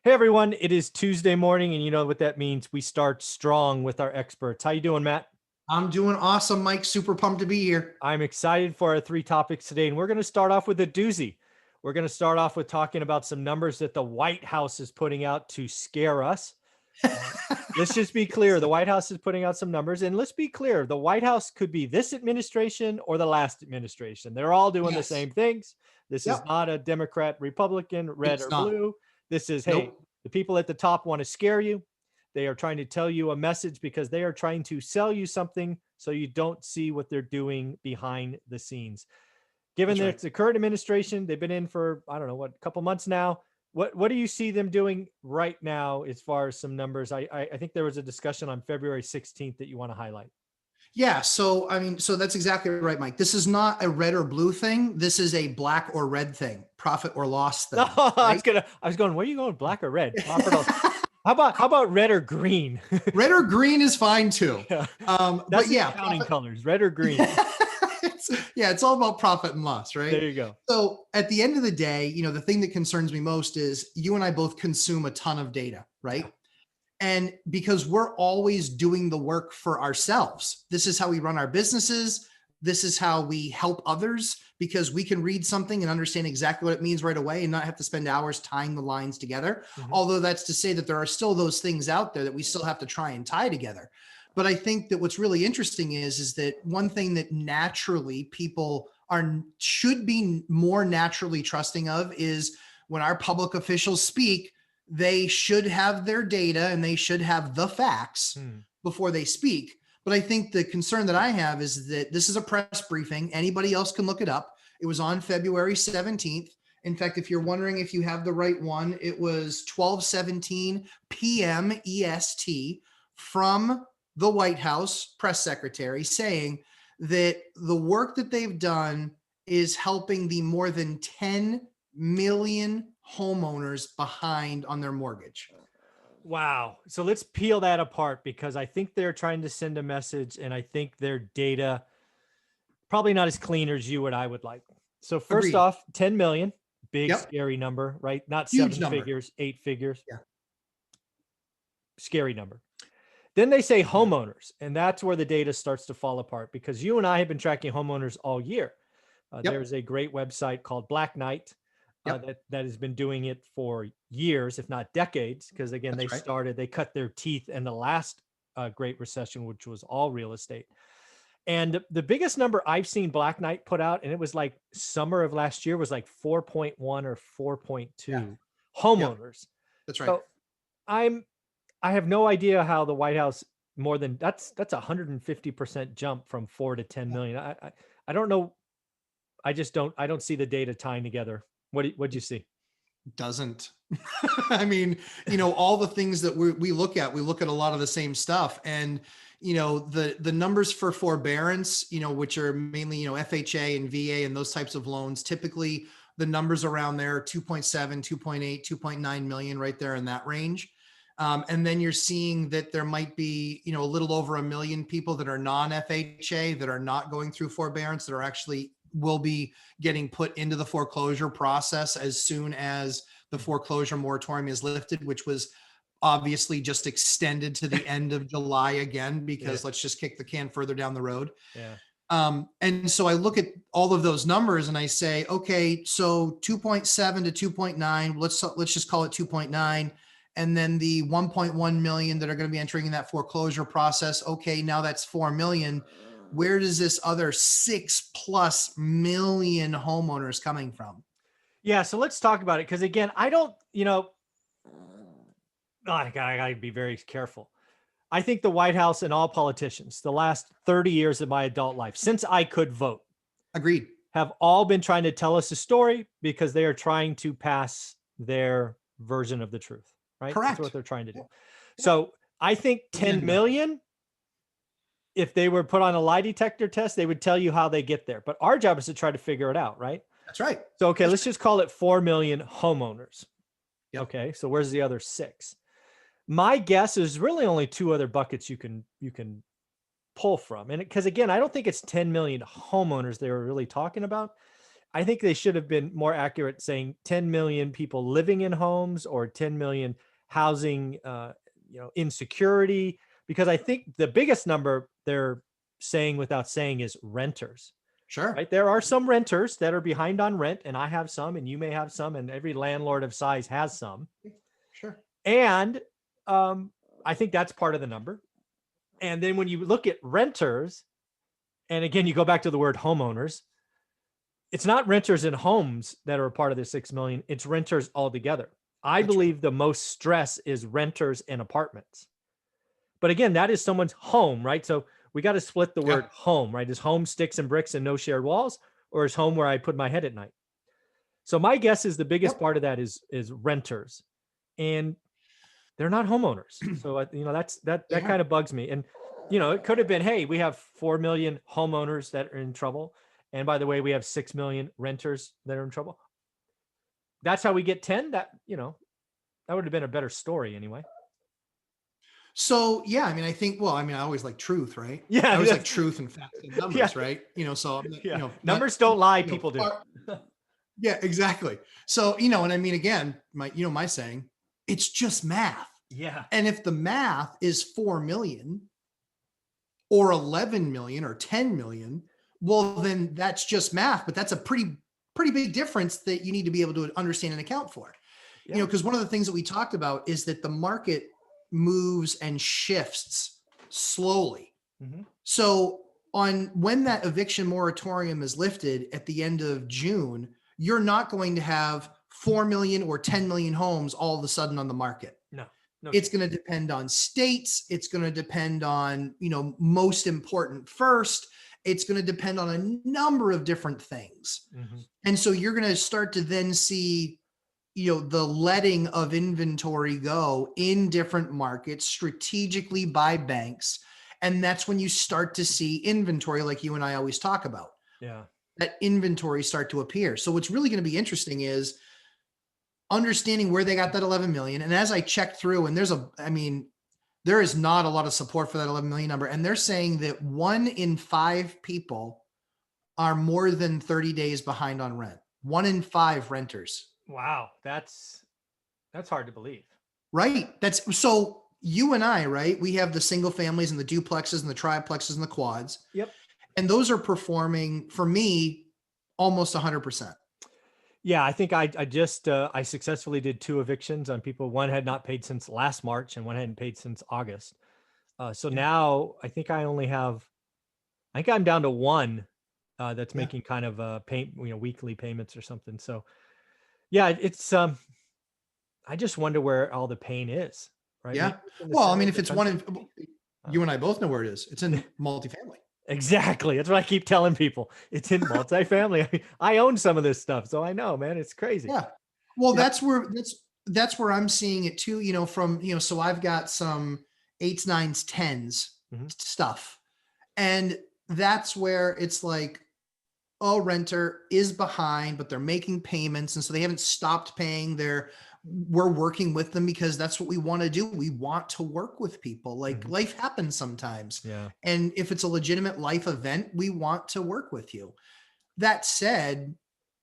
Hey everyone, it is Tuesday morning, and you know what that means. We start strong with our experts. How you doing, Matt? I'm doing awesome, Mike. Super pumped to be here. I'm excited for our three topics today, and we're going to start off with a doozy. We're going to start off with talking about some numbers that the White House is putting out to scare us. Uh, let's just be clear. The White House is putting out some numbers, and let's be clear. The White House could be this administration or the last administration. They're all doing the Yes. same things. This is Yep. not a Democrat, Republican, red It's or not. blue. This is, hey, Nope. the people at the top want to scare you. They are trying to tell you a message because they are trying to sell you something so you don't see what they're doing behind the scenes. Given That's that right. it's the current administration, they've been in for, I don't know, what, a couple months now. What do you see them doing right now as far as some numbers? I think there was a discussion on February 16th that you want to highlight. Yeah. So that's exactly right, Mike. This is not a red or blue thing. This is a black or red thing, profit or loss No, thing, right? I was going, where are you going? Black or red? Profit or how about red or green? Red or green is fine too. Yeah. But That's the yeah, accounting profit. colors, red or green. It's all about profit and loss, right? There you go. So at the end of the day, the thing that concerns me most is you and I both consume a ton of data, Yeah. right? And because we're always doing the work for ourselves, this is how we run our businesses. This is how we help others because we can read something and understand exactly what it means right away and not have to spend hours tying the lines together. Mhm. Although that's to say that there are still those things out there that we still have to try and tie together. But I think that what's really interesting is that one thing that naturally people should be more naturally trusting of is when our public officials speak, they should have their data and they should have the facts Hmm. before they speak. But I think the concern that I have is that this is a press briefing. Anybody else can look it up. It was on February 17th. In fact, if you're wondering if you have the right one, it was 12:17 p.m. EST from the White House press secretary saying that the work that they've done is helping the more than 10 million homeowners behind on their mortgage. Wow. So let's peel that apart because I think they're trying to send a message and I think their data probably not as clean as you and I would like. So first Agreed. off, 10 million, big Yep. scary number, right? Not Huge seven number. figures, 8 figures, Yeah. scary number. Then they say Mhm. homeowners, and that's where the data starts to fall apart because you and I have been tracking homeowners all year. Yep. There's a great website called Black Knight Yep. that has been doing it for years, if not decades. Because again, That's right. they cut their teeth in the last Great Recession, which was all real estate. And the biggest number I've seen Black Knight put out, and it was like summer of last year, was like 4.1 or Yeah. 4.2 Yep. homeowners. That's right. So I'm I have no idea how the White House more than that's 150% jump from 4 to 10 million. I don't know. I don't see the data tying together. What'd you see? Doesn't. I mean, all the things that we look at, we look at a lot of the same stuff. And, the numbers for forbearance, which are mainly, FHA and VA and those types of loans, typically the numbers around there are 2.7, 2.8, 2.9 million right there in that range. And then you're seeing that there might be, a little over a million people that are non-FHA that are not going through forbearance that are actually will be getting put into the foreclosure process as soon as the foreclosure moratorium is lifted, which was obviously just extended to the end of July again, Yeah, because let's just kick the can further down the road. yeah. And so I look at all of those numbers and I say, okay, so 2.7 to 2.9, let's just call it 2.9. And then the 1.1 million that are going to be entering in that foreclosure process. Okay, now that's 4 million. Where does this other 6+ million homeowners coming from? Yeah, so let's talk about it because again, I don't, I gotta be very careful. I think the White House and all politicians, the last 30 years of my adult life, since I could vote, Agreed. have all been trying to tell us a story because they are trying to pass their version of the truth, right? That's what Correct. they're trying to do. Yep. So I think 10 Agenda. million, if they were put on a lie detector test, they would tell you how they get there. But our job is to try to figure it out, right? That's right. So, okay, That's let's just call it 4 million homeowners. right. Yep. Okay, so where's the other six? My guess is really only two other buckets you can pull from. And because again, I don't think it's 10 million homeowners they were really talking about. I think they should have been more accurate saying 10 million people living in homes or 10 million housing, insecurity, because I think the biggest number they're saying without saying is renters, Sure. right? There are some renters that are behind on rent, and I have some, and you may have some, and every landlord of size has some. Sure. And I think that's part of the number. And then when you look at renters, and again, you go back to the word homeowners, it's not renters in homes that are a part of the 6 million, it's renters altogether. I That's right. believe the most stress is renters in apartments. But again, that is someone's home, right? So we got to split the word Yeah. home, right? Is home sticks and bricks and no shared walls, or is home where I put my head at night? So my guess is the biggest Yep. part of that is renters, and they're not homeowners. So that They are. kind of bugs me. And it could have been, hey, we have 4 million homeowners that are in trouble, and by the way, we have 6 million renters that are in trouble. That's how we get 10. That would have been a better story anyway. So yeah, I mean, I think, well, I mean, I always like truth, right? Yeah, I always like truth and facts and yeah, numbers, right? So I'm not, yeah. not, Numbers don't lie, people do. yeah, exactly. So, and I mean, again, my saying, it's just math. Yeah. And if the math is 4 million or 11 million or 10 million, well, then that's just math, but that's a pretty big difference that you need to be able to understand and account for. Yeah. Because one of the things that we talked about is that the market moves and shifts slowly. Mm-hmm. So when that eviction moratorium is lifted at the end of June, you're not going to have 4 million or 10 million homes all of a sudden on the market. No. It's going to depend on states. It's going to depend on, most important first. It's going to depend on a number of different things. Mm-hmm. And so you're going to start to then see, the letting of inventory go in different markets strategically by banks. And that's when you start to see inventory, like you and I always talk about. Yeah. That inventory start to appear. So what's really going to be interesting is understanding where they got that 11 million. And as I checked through, and there is not a lot of support for that 11 million number. And they're saying that 1 in 5 people are more than 30 days behind on rent. 1 in 5 renters. Wow. That's hard to believe. Right. So you and I, right? We have the single families and the duplexes and the triplexes and the quads. Yep. And those are performing for me almost 100%. Yeah, I think I successfully did 2 evictions on people. One had not paid since last March and one hadn't paid since August. Now I think I'm down to 1 that's making kind of weekly payments or something. So yeah, it's I just wonder where all the pain is, right? Yeah. Well, I mean, if it's you and I both know where it is. It's in multifamily. Exactly. That's what I keep telling people. It's in multifamily. I own some of this stuff, so I know, man, it's crazy. Yeah. Well, that's where I'm seeing it too, so I've got some 8s, 9s, 10s stuff. And that's where it's like, renter is behind, but they're making payments. And so they haven't stopped paying. We're working with them because that's what we want to do. We want to work with people. Like life happens sometimes. Yeah. And if it's a legitimate life event, we want to work with you. That said,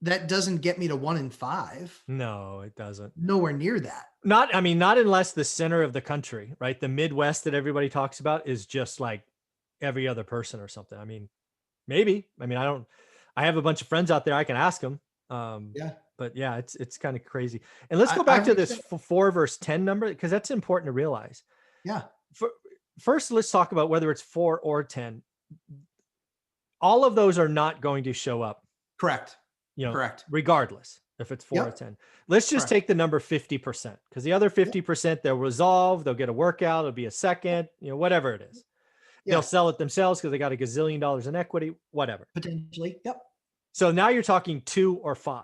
that doesn't get me to 1 in 5. No, it doesn't. Nowhere near that. Not unless the center of the country, right? The Midwest that everybody talks about is just like every other person or something. I mean, maybe. I have a bunch of friends out there. I can ask them. Yeah. But yeah, it's kind of crazy. And let's go back to this 4 versus 10 number, because that's important to realize. Yeah. First, let's talk about whether it's 4 or 10. All of those are not going to show up. Correct. Correct. Regardless if it's 4 or 10. Let's just take the number 50%, because the other 50%, they'll resolve, they'll get a workout, it'll be a second, whatever it is. They'll sell it themselves because they got $1 gazillion in equity, whatever. Potentially. Yep. So now you're talking 2 or 5.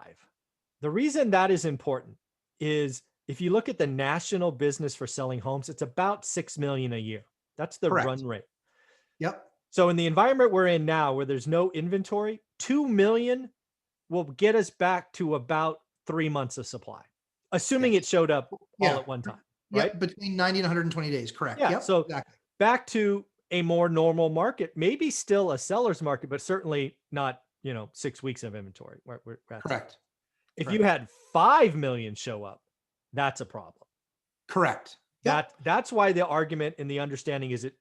The reason that is important is if you look at the national business for selling homes, it's about 6 million a year. That's the run rate. Yep. So in the environment we're in now, where there's no inventory, 2 million will get us back to about 3 months of supply, assuming it showed up all at one time. Right? Between 90 and 120 days. Correct. Yeah. Yep. So back to a more normal market, maybe still a seller's market, but certainly not 6 weeks of inventory. We're at. Correct. If you had 5 million show up, that's a problem. Correct. Yep. That's why the argument and the understanding is it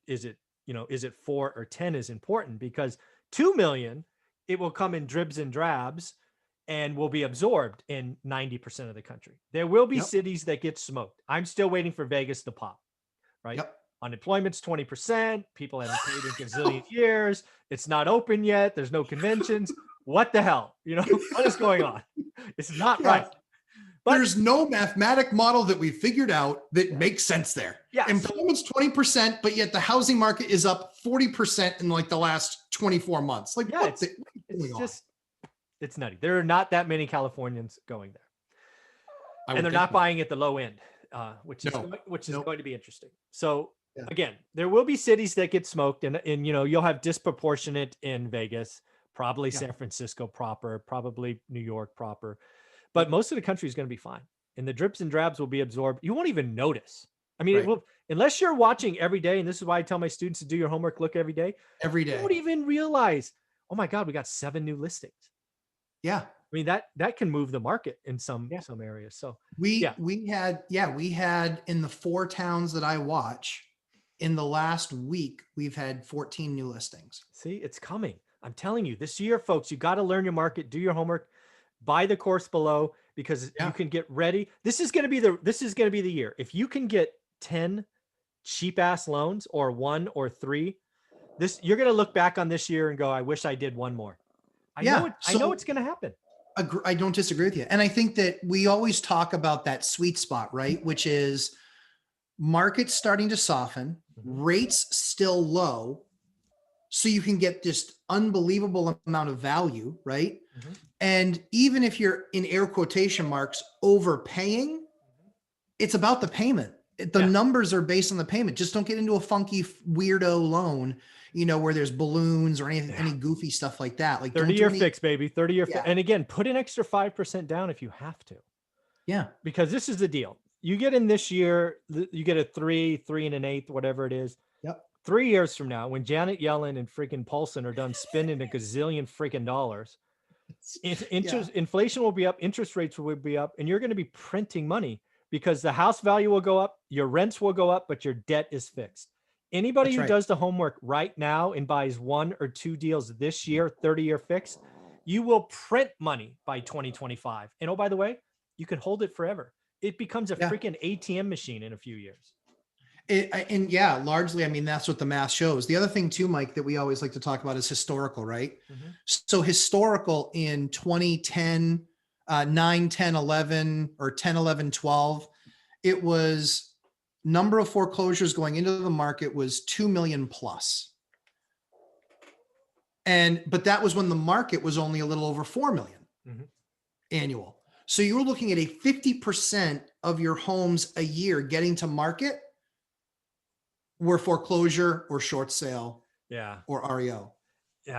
4 or 10 is important, because 2 million, it will come in dribs and drabs and will be absorbed in 90% of the country. There will be cities that get smoked. I'm still waiting for Vegas to pop, right? Yep. Unemployment's 20%. People haven't paid in gazillion years. It's not open yet. There's no conventions. What the hell? What is going on? It's not right. But there's no mathematic model that we figured out that makes sense there. Yeah. Employment's 20%, but yet the housing market is up 40% in like the last 24 months. Like, it's nutty. There are not that many Californians going there. And they're not buying at the low end, which is going to be interesting. So again, there will be cities that get smoked, and you'll have disproportionate in Vegas, probably San Francisco proper, probably New York proper. But most of the country is going to be fine. And the drips and drabs will be absorbed. You won't even notice. I mean, it will, unless you're watching every day. And this is why I tell my students to do your homework, look every day. Every day. You won't even realize, oh my God, we got 7 new listings. Yeah. I mean, that can move the market in some areas. So we had in the 4 towns that I watch, in the last week, we've had 14 new listings. See, it's coming. I'm telling you, this year, folks, you got to learn your market, do your homework. Buy the course below, because you can get ready. This is going to be the year. If you can get 10 cheap ass loans, or 1 or 3, you're going to look back on this year and go, I wish I did one more. I know it's going to happen. I don't disagree with you. And I think that we always talk about that sweet spot, right? Which is markets starting to soften, rates still low, so you can get this unbelievable amount of value, right? And even if you're, in air quotation marks, overpaying, it's about the payment. The numbers are based on the payment. Just don't get into a funky weirdo loan, where there's balloons or any goofy stuff like that. Like 30-year fix, baby. 30-year fix. And again, put an extra 5% down if you have to. Yeah. Because this is the deal. You get in this year, you get a 3 1/8, whatever it is. Yep. 3 years from now, when Janet Yellen and freaking Paulson are done spending a gazillion freaking dollars, inflation will be up, interest rates will be up, and you're going to be printing money, because the house value will go up, your rents will go up, but your debt is fixed. Anybody who does the homework right now and buys 1 or 2 deals this year, 30-year fix, you will print money by 2025. And oh, by the way, you can hold it forever. It becomes a freaking ATM machine in a few years. Largely, I mean, that's what the math shows. The other thing too, Mike, that we always like to talk about is historical, right? So historical in 2010, 9, 10, 11, or 10, 11, 12, it was number of foreclosures going into the market was 2 million plus. But that was when the market was only a little over 4 million annual. So you were looking at a 50% of your homes a year getting to market were foreclosure or short sale or REO.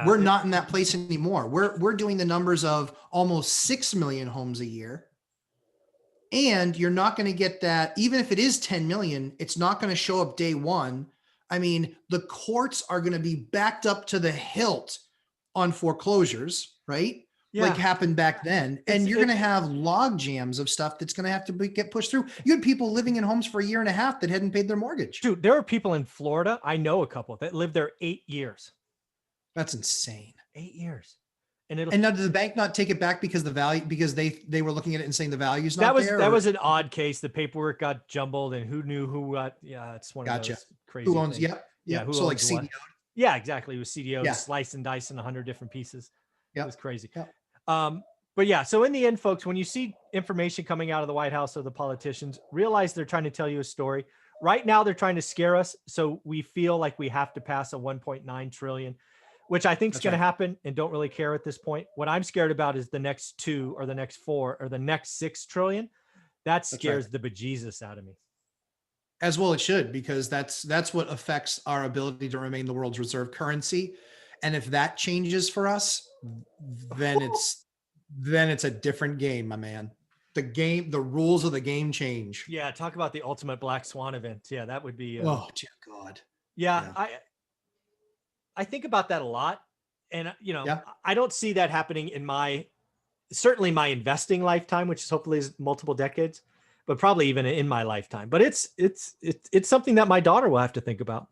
We're not in that place anymore. We're doing the numbers of almost 6 million homes a year. And you're not going to get that, even if it is 10 million, it's not going to show up day one. I mean, the courts are going to be backed up to the hilt on foreclosures, right? Like happened back then. And you're going to have log jams of stuff that's going to have to get pushed through. You had people living in homes for 1.5 years that hadn't paid their mortgage. Dude, there are people in Florida, I know a couple that lived there 8 years. That's insane. 8 years. And now did the bank not take it back because they were looking at it and saying the value's not there? That was an odd case. The paperwork got jumbled, and who knew who got, it's one of those crazy Who owns, things. Who so like CDO? Yeah, exactly. It was CDO, slice and dice in 100 different pieces. It was crazy. But so in the end, folks, when you see information coming out of the White House or the politicians, realize they're trying to tell you a story. Right now, they're trying to scare us, so we feel like we have to pass a 1.9 trillion, which I think is going to happen, and don't really care at this point. What I'm scared about is the next 2 or the next 4 or the next 6 trillion. That scares the bejesus out of me. As well it should, because that's what affects our ability to remain the world's reserve currency. And if that changes for us, then it's a different game, my man. The rules of the game change. Yeah, talk about the ultimate black swan event. Yeah, that would be oh dear God. Yeah, I think about that a lot. And, Yeah. I don't see that happening in certainly my investing lifetime, which is hopefully is multiple decades, but probably even in my lifetime. But it's something that my daughter will have to think about.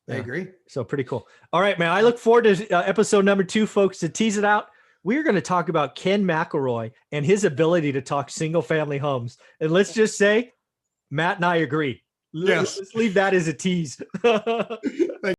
I agree. So pretty cool. All right, man. I look forward to episode number 2, folks. To tease it out, we're going to talk about Ken McElroy and his ability to talk single family homes. And let's just say, Matt and I agree. Yes. Let's leave that as a tease.